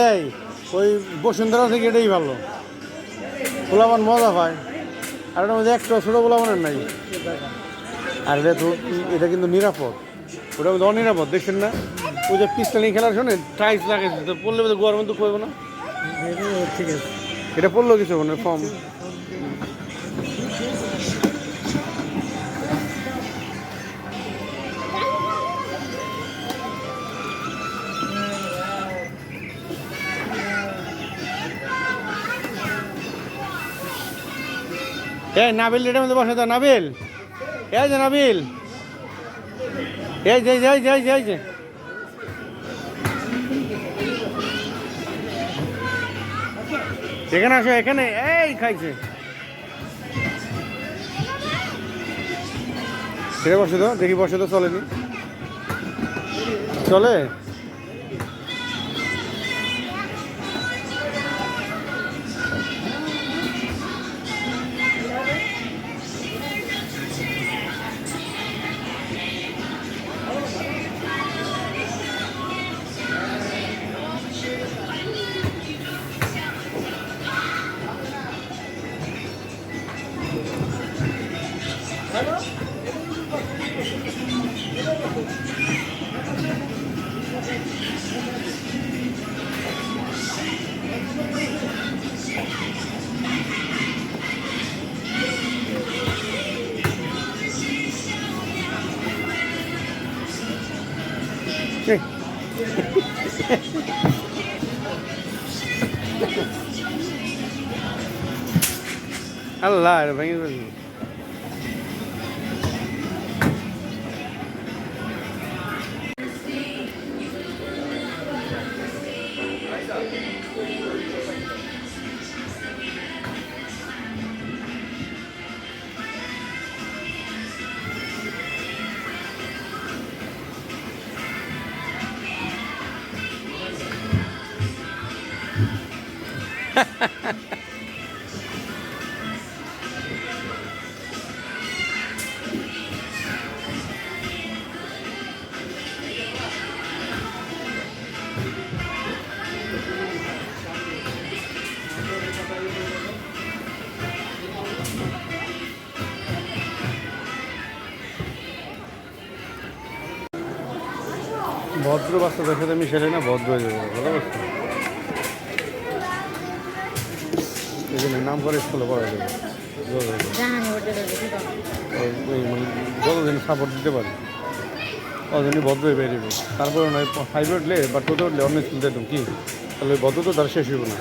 এই ওই বসুন্ধরা থেকে এটাই ভালো, পোলাপান মজা পায়। আর ওটার মধ্যে একটা ছোটো পোলাপানের নাই। আর এটা তো এটা কিন্তু নিরাপদ, ওটার মধ্যে অনিরাপদ, দেখছেন না? ওই যে পিস্তানি খেলার শোনে টাইস লাগাইছে, তো পড়লে বোধ গরম তো করবো না। ঠিক আছে, এটা পড়লো কিছু মানে ফর্ম। এই নাবিল এটার মধ্যে বসে তো, নাবিল এই যে নাবিল, এই যে যাই যাই যাই যে এখানে আসো, এখানে এই খাইছে। সেটা বসে তো, দেখি বসে তো, চলেনি চলে। আল্লাহ ভেঙে ফেলবি। ভদ্র বাচ্চাদের সাথে আমি সেটাই না, ভদ্র হয়ে যাবো, ভালো বাচ্চা। এই জন্য নাম করে স্কুলে পড়া যাবে, মানে যতদিন সাপোর্ট দিতে পারি ততদিনই ভদ্র হয়ে বেরিয়ে। তারপরে নয় ফাইভে উঠলে বা টোতে উঠলে অন্য স্কুল দিতাম কি, তাহলে ভদ্র তো তার শেষ হইব না।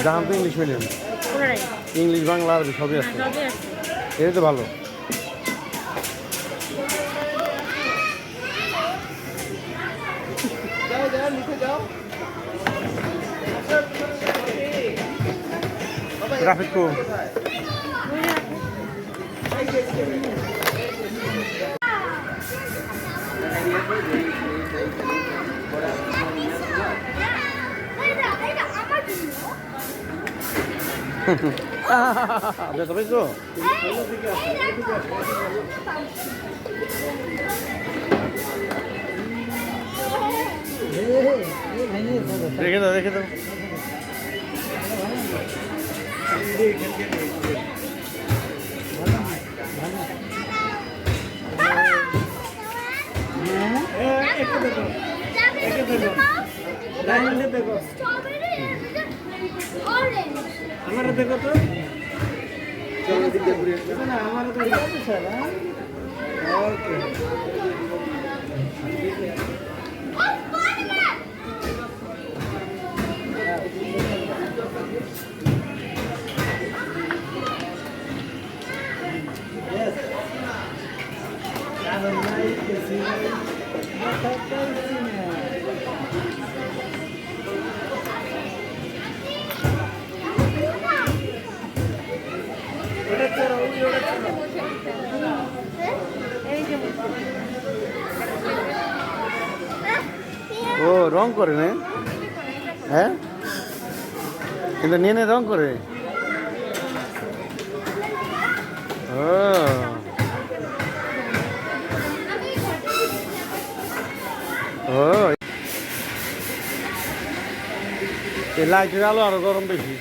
জাহান তো ইংলিশ মিডিয়াম, ইংলিশ বাংলা আরবি সবই আছে, এই তো ভালো। ট্রাফিক কো দেখো পেয়েছো, রেখে দাও রেখে দাও। আমার দেখো তো, আমার তো ওকে ও রং করে না, হ্যাঁ কিন্তু নিয়ে রং করে। ও ও এই লাইটের আলো আরো গরম বেশি।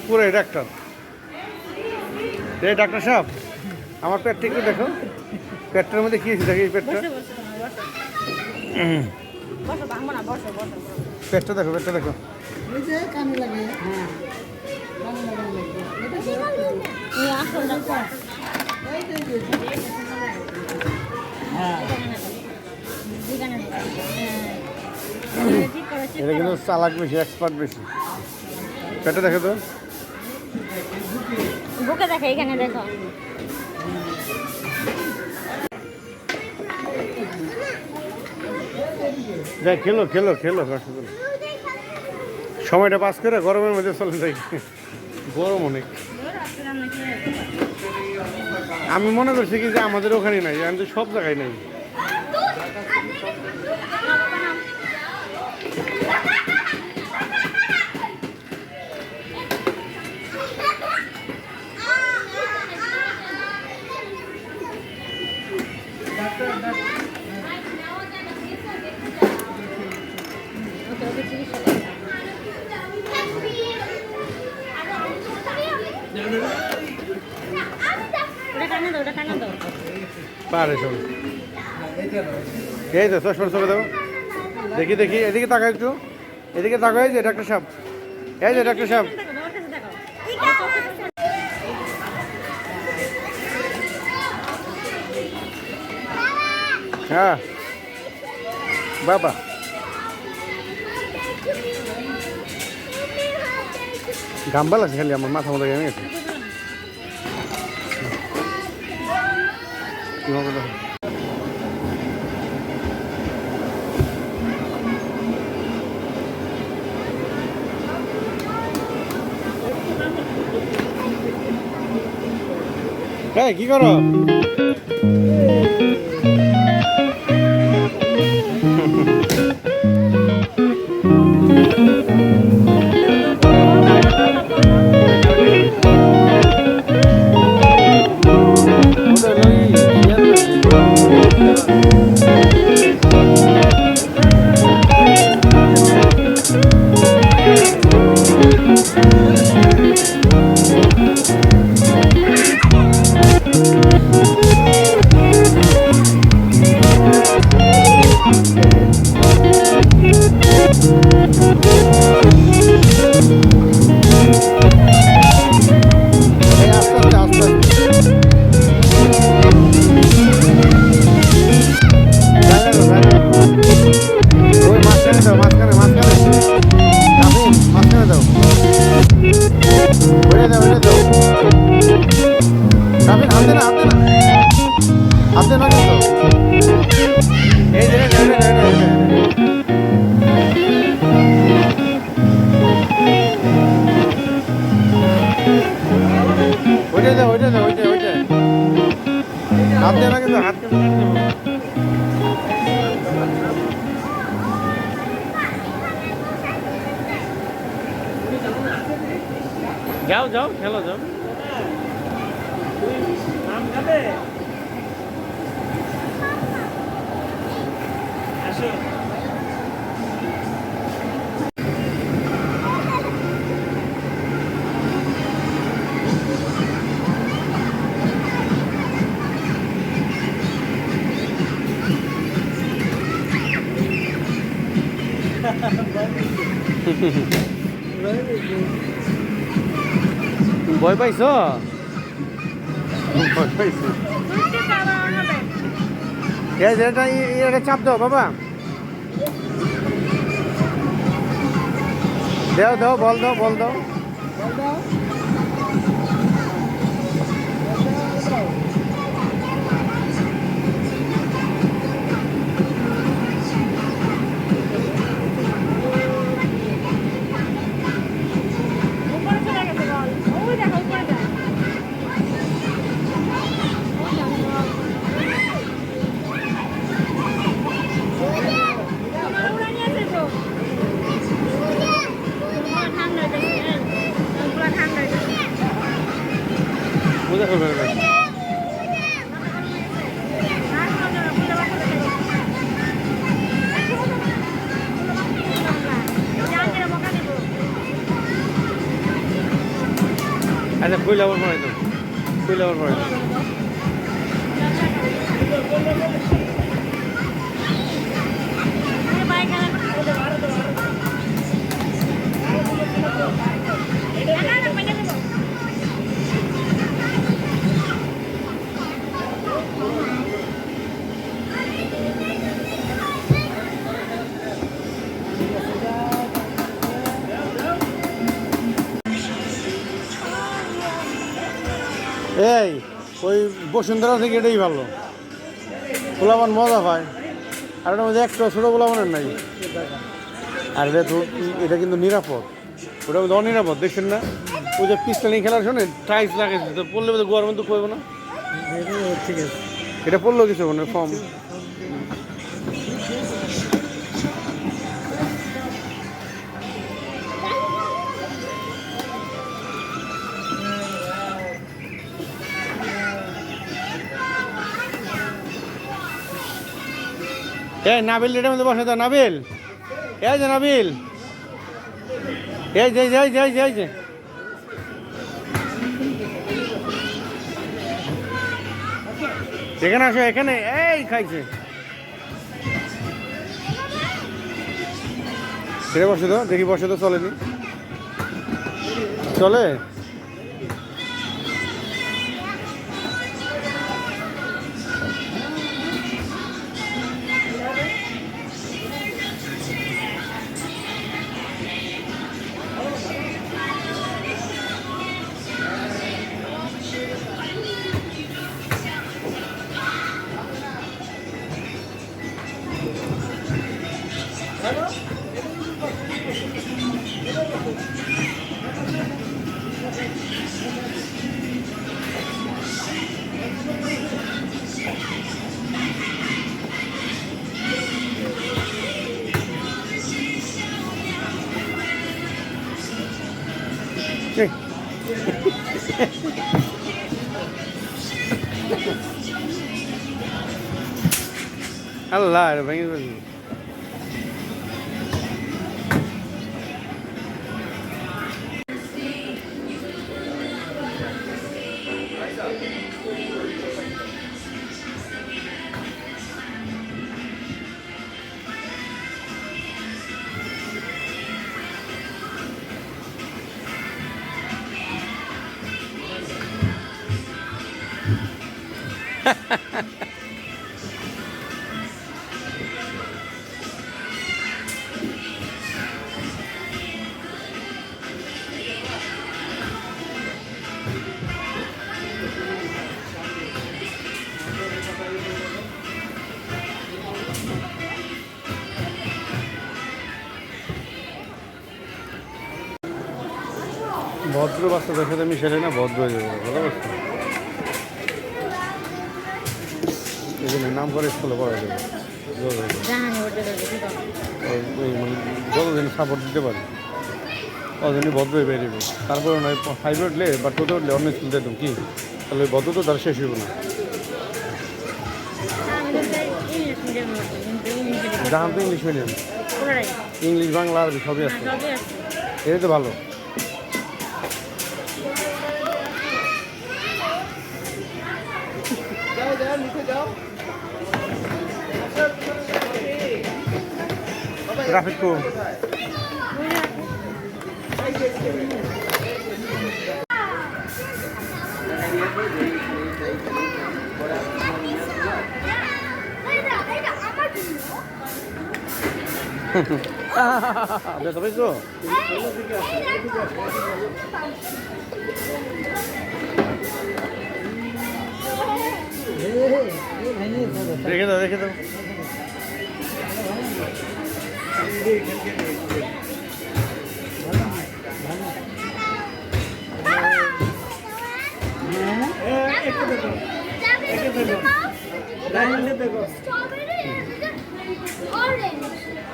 পুরো ডাক্তার, এই ডাক্তার সাহেব আমার পেটটা একটু দেখো, পেটটার মধ্যে কি আছে দেখি, পেটটা পেটটা দেখো, পেটটা দেখো। এটা কিন্তু চালাক বেশি, এক্সপার্ট বেশি। পেটটা দেখো তো, বুকে দেখো, এখানে দেখো। যাই খেলো খেলো খেলো, সময়টা পাস করে গরমের মধ্যে চলে যাই, গরম অনেক। আমি মনে করছি কি যে আমাদের ওখানে নাই, আমি তো সব জায়গায় নাই। পারে শোন, এই তো চশমা চলে দাও, দেখি দেখি, এদিকে তাকাও একটু, এদিকে তাকাও। এই যে ডাক্তার সাহেব, এই যে ডাক্তার সাহেব, হ্যাঁ বাবা, গাম্বা লাগছে খালি আমার মাথা মতো গেমে গেছে। কি করো? যাও যাও খেলো যাও। আম খাবে? আসো। ভয় পাইছ? ভয় পাইছো। এটা চাপ দাও বাবা। দাও দাও, বল দাও, বল দাও। বুঝা করবে না। আচ্ছা খুলে আবার পড়াই তো, খুলে আবার পড়াই তো। এই ওই বসুন্ধরা থেকে এটাই ভালো, পোলাপান মজা পায়। আর ওটার মধ্যে একটা ছোটো পোলাপানের নাই। আর এটা কিন্তু নিরাপদ, ওটার মধ্যে অনিরাপদ। দেখছেন না ওই যে পিস্টল খেলার শোনে টাইলস লাগাইছে, তো পড়লে বোধ গোয়ার মধ্যে করবো না। ঠিক আছে, এটা পড়লো কিছু মানে ফর্ম। এই নাবিল এটার মধ্যে বসে তো, নাবিল এই যে নাবিল, এই যে যাই যাই যাই যে এখানে আসো, এখানে এই খাইছে। এটা বসে তো, দেখি বসে তো, চলেনি চলে। আল্লাহ ভেঙে ফেলবি। ভদ্র বাচ্চাদের সাথে মিশে না, ভদ্র হয়ে যাবে, ভালো বাচ্চা। এই জন্য নাম করে স্কুলে পড়া যাবে, মানে যতদিন সাপোর্ট দিতে পারে ততদিনই ভদ্র হয়ে বেরিয়ে। তারপরে নয় ফাইভে উঠলে বা টোতে উঠলে অন্য স্কুল দিতাম কি, তাহলে ভদ্র তো তার শেষ হইব না। জাহান তো ইংলিশ মিডিয়াম, ইংলিশ বাংলা আরবি সবই আছে, এটাই তো ভালো। রাফিক ব্যথা পাইছো? রেখে দাও রেখে দাও।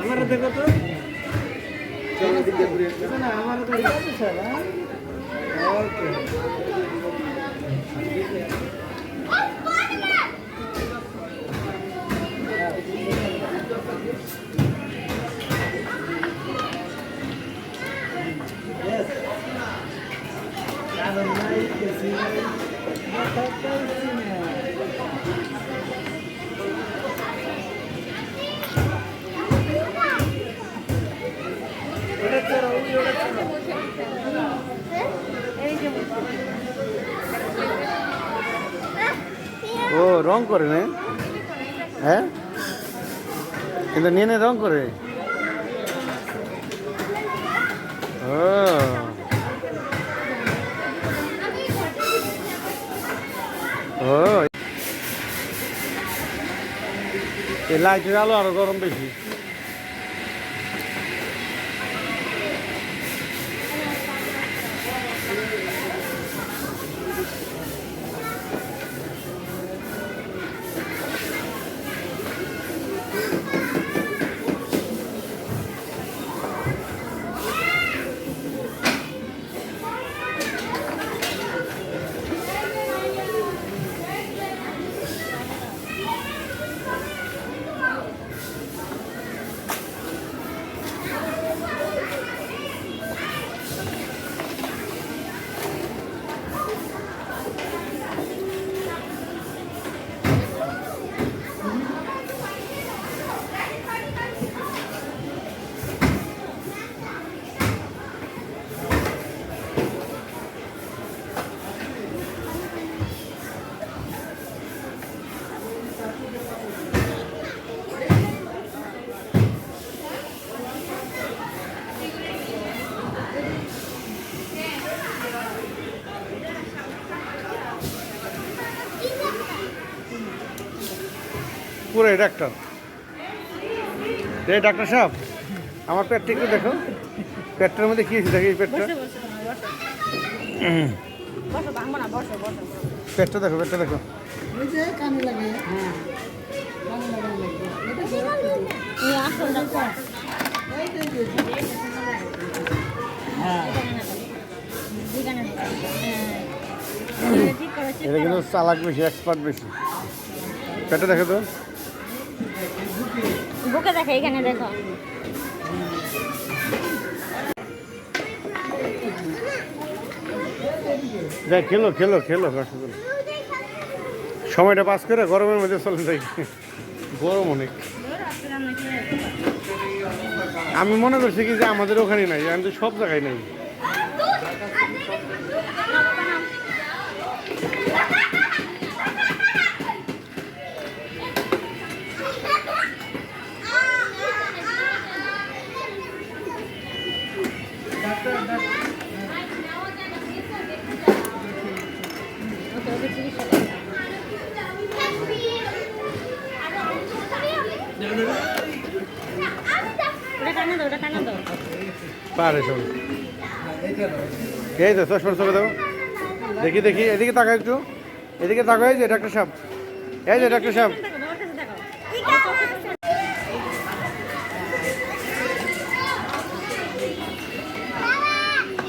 আমার দেখো তো না আমার তো ওকে ও রং করে না? হ্যাঁ কিন্তু নিয়ে রং করে। ও ও এই লাইটের আলো আরো গরম বেশি। পুরো ডাক্তার, এই ডাক্তার সাহেব আমার পেটটা একটু দেখো, পেটটার মধ্যে কি আছে দেখি পেটটা, পেটটা দেখো, পেটটা দেখো। এটা কিন্তু চালাক বেশি, এক্সপার্ট বেশি। পেটটা দেখো তো, বুকে দেখো, এখানে দেখো। দেখ খেলো খেলো খেলো, সময়টা পাস করে গরমের মধ্যে চলে যাই, গরম অনেক। আমি মনে করছি কি যে আমাদের ওখানে নাই, আমি তো সব জায়গায় নাই। পারে সব, এই তো চশমা চলে দাও, দেখি দেখি, এদিকে তাকাও একটু, এদিকে তাকাও। এই যে ডাক্তার সাহেব, এই যে ডাক্তার সাহেব,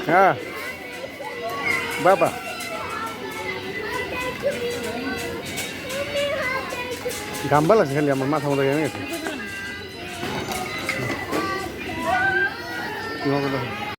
হ্যাঁ বাবা গাম্বা লাগছে খালি আমার মাথা মতো গেমে গেছে। কি হবে?